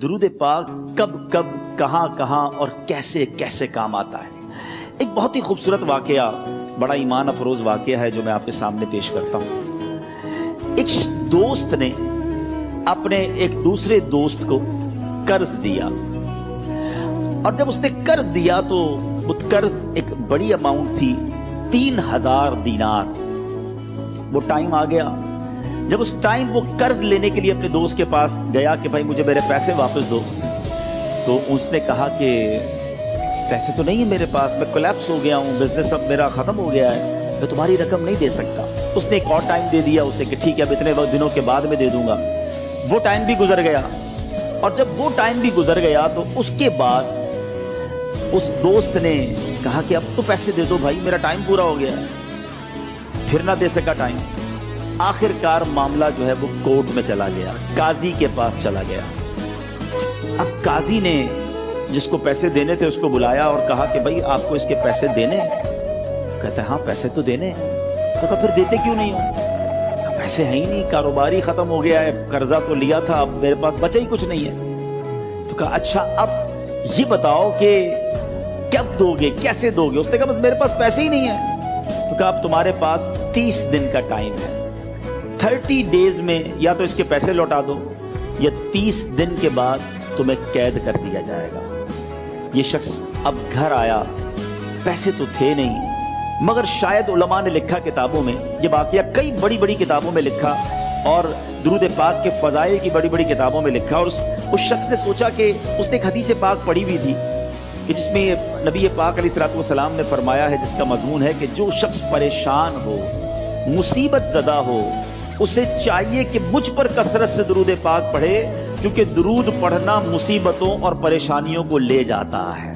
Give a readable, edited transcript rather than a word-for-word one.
درود پاک کب کب کہاں کہاں اور کیسے کیسے کام آتا ہے. ایک بہت ہی خوبصورت واقعہ، بڑا ایمان افروز واقعہ ہے جو میں آپ کے سامنے پیش کرتا ہوں. ایک دوست نے اپنے ایک دوسرے دوست کو قرض دیا، اور جب اس نے قرض دیا تو وہ قرض ایک بڑی اماؤنٹ تھی، 3000 دینار. وہ ٹائم آ گیا جب اس ٹائم وہ قرض لینے کے لیے اپنے دوست کے پاس گیا کہ بھائی مجھے میرے پیسے واپس دو. تو اس نے کہا کہ پیسے تو نہیں ہے میرے پاس، میں کولیپس ہو گیا ہوں، بزنس اب میرا ختم ہو گیا ہے، میں تمہاری رقم نہیں دے سکتا. اس نے ایک اور ٹائم دے دیا اسے کہ ٹھیک ہے اب اتنے دنوں کے بعد میں دے دوں گا. وہ ٹائم بھی گزر گیا، اور جب وہ ٹائم بھی گزر گیا تو اس کے بعد اس دوست نے کہا کہ اب تو پیسے دے دو بھائی، میرا ٹائم پورا ہو گیا. پھر نہ دے سکا ٹائم. آخر کار معاملہ جو ہے وہ کورٹ میں چلا گیا، قاضی کے پاس چلا گیا. اب قاضی نے جس کو پیسے دینے تھے اس کو بلایا اور کہا کہ بھائی آپ کو اس کے پیسے دینے ہیں؟ کہتا ہے ہاں پیسے تو دینے ہیں. تو کہا پھر دیتے کیوں نہیں ہو؟ پیسے ہیں ہی نہیں، کاروبار ہی ختم ہو گیا ہے، قرضہ تو لیا تھا، اب میرے پاس بچا ہی کچھ نہیں ہے. تو کہا اچھا اب یہ بتاؤ کہ کب دو گے، کیسے دو گے؟ اس نے کہا بس میرے پاس پیسے ہی نہیں ہیں. تو کہا اب تمہارے پاس 30 دن کا ٹائم ہے، 30 ڈیز میں یا تو اس کے پیسے لوٹا دو یا 30 دن کے بعد تمہیں قید کر دیا جائے گا. یہ شخص اب گھر آیا، پیسے تو تھے نہیں، مگر شاید علماء نے لکھا کتابوں میں، یہ واقعہ کئی بڑی بڑی کتابوں میں لکھا اور درود پاک کے فضائل کی بڑی بڑی کتابوں میں لکھا. اور اس شخص نے سوچا کہ اس نے ایک حدیث پاک پڑھی ہوئی تھی کہ جس میں نبی پاک علیہ الصلوۃ والسلام نے فرمایا ہے، جس کا مضمون ہے کہ جو شخص پریشان ہو، مصیبت زدہ ہو، اسے چاہیے کہ مجھ پر کثرت سے درود پاک پڑھے، کیونکہ درود پڑھنا مصیبتوں اور پریشانیوں کو لے جاتا ہے.